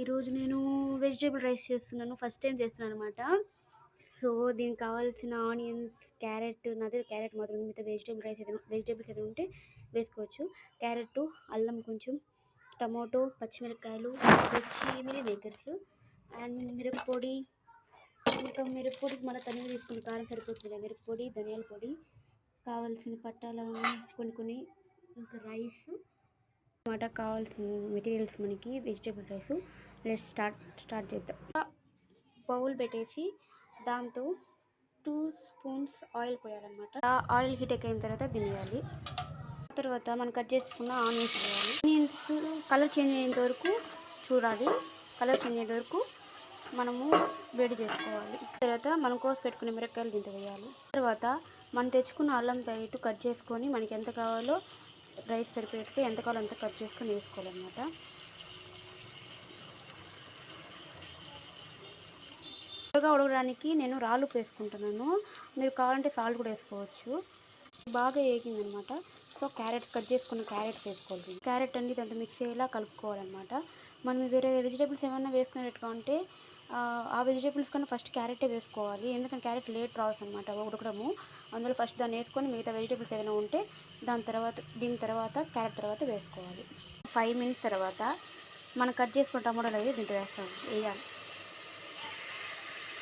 ఈరోజు నేను vegetable rice చేస్తున్నాను. ఫస్ట్ టైం చేస్తున్నాను అనమాట. సో దీనికి కావాల్సిన ఆనియన్స్, క్యారెట్, నా దగ్గర క్యారెట్ మాత్రం ఉంది. మిగతా వెజిటేబుల్స్ ఏదైనా ఉంటే వేసుకోవచ్చు. క్యారెట్, అల్లం కొంచెం, టమాటో, పచ్చిమిరపకాయలు, మిల్లీ మేకర్స్ అండ్ మిరప్పొడి. ఇంకా మిరప్పొడికి మన తనిగా తీసుకుని కారం సరిపోతుంది. మిరప్పొడి, ధనియాల పొడి, కావాల్సిన పట్టాల కొన్ని, ఇంకా రైస్ టమాటా, కావాల్సిన మెటీరియల్స్ మనకి వెజిటేబుల్ రైస్. లెట్స్ స్టార్ట్ చేద్దాం. బౌల్ పెట్టేసి దాంతో 2 స్పూన్స్ ఆయిల్ పోయాలన్నమాట. ఆ ఆయిల్ హీట్ అయిన తర్వాత దినేయాలి. తర్వాత మనం కట్ చేసుకున్న ఆనియన్స్ వేయాలి. ఆనియన్స్ కలర్ చేంజ్ అయ్యేంత వరకు చూడాలి. కలర్ చేంజ్ అయ్యేంత వరకు మనము వేడి చేసుకోవాలి. తర్వాత మనం కోసి పెట్టుకునే మిరపకాయలు దీంతో వేయాలి. తర్వాత మనం తెచ్చుకున్న అల్లం ప్యాకెట్ కట్ చేసుకొని మనకి ఎంత కావాలో రైస్ సరిపోయేట్టు ఎంత కావాలో అంత కట్ చేసుకొని వేసుకోవాలన్నమాట. త్వరగా ఉడకడానికి నేను రాళ్ళు వేసుకుంటున్నాను. మీరు కావాలంటే సాల్ట్ కూడా వేసుకోవచ్చు. బాగా వేగిందనమాట. సో క్యారెట్స్ కట్ చేసుకున్న క్యారెట్స్ వేసుకోవాలి. క్యారెట్ అన్ని దాంతో మిక్స్ అయ్యేలా కలుపుకోవాలన్నమాట. మనం వేరే వెజిటేబుల్స్ ఏమైనా వేసుకునేట్టుగా ఉంటే ఆ వెజిటేబుల్స్ కన్నా ఫస్ట్ క్యారెటే వేసుకోవాలి. ఎందుకంటే క్యారెట్ లేట్ రావచ్చు అనమాట ఉడకడము. అందులో ఫస్ట్ దాన్ని వేసుకొని మిగతా వెజిటేబుల్స్ ఏదైనా ఉంటే దీని తర్వాత క్యారెట్ తర్వాత వేసుకోవాలి. 5 మినిట్స్ తర్వాత మనం కట్ చేసుకున్న టమాటాలు అయితే దీంట్లో వేయాలి.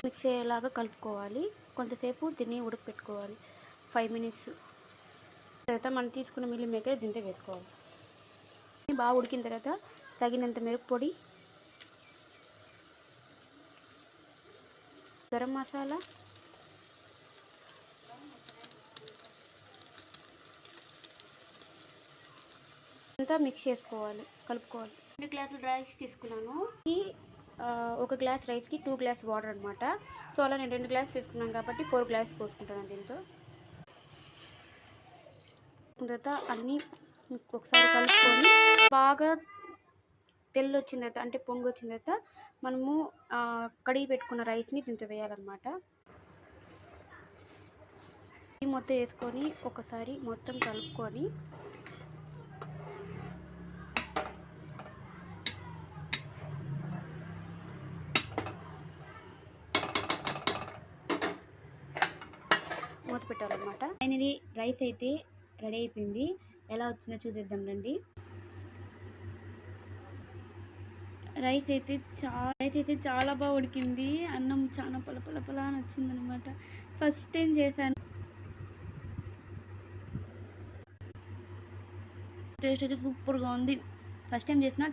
మిక్స్ అయ్యేలాగా కలుపుకోవాలి. కొంతసేపు దీన్ని ఉడకపెట్టుకోవాలి. 5 మినిట్స్ తర్వాత మనం తీసుకున్న మిల్లీ మేకర్ దీంతో వేసుకోవాలి. బాగా ఉడికిన తర్వాత తగినంత మిరప్పొడి, గరం మసాలా, అంతా మిక్స్ చేసుకోవాలి, కలుపుకోవాలి. 2 గ్లాసులు రైస్ తీసుకున్నాను. ఒక గ్లాస్ రైస్కి 2 గ్లాస్ వాటర్ అనమాట. సో అలా నేను 2 గ్లాస్ తీసుకున్నాను కాబట్టి 4 గ్లాస్ పోసుకుంటాను. దీంతో తర్వాత అన్నీ ఒకసారి కలుపుకొని బాగా తెల్లు వచ్చిన తర్వాత అంటే పొంగు వచ్చిన తర్వాత మనము కడిగి పెట్టుకున్న రైస్ని దీంతో వేయాలన్నమాట. మొత్తం వేసుకొని ఒకసారి మొత్తం కలుపుకొని మూత పెట్టాలన్నమాట. ఫైనలీ రైస్ అయితే రెడీ అయిపోయింది. ఎలా వచ్చిందో చూసేద్దాం రండి. రైస్ అయితే చాలా బాగా ఉడికింది. అన్నం చాలా పలపలపలా అని వచ్చిందనమాట. ఫస్ట్ టైం చేశాను. టేస్ట్ అయితే సూపర్గా ఉంది. ఫస్ట్ టైం చేసిన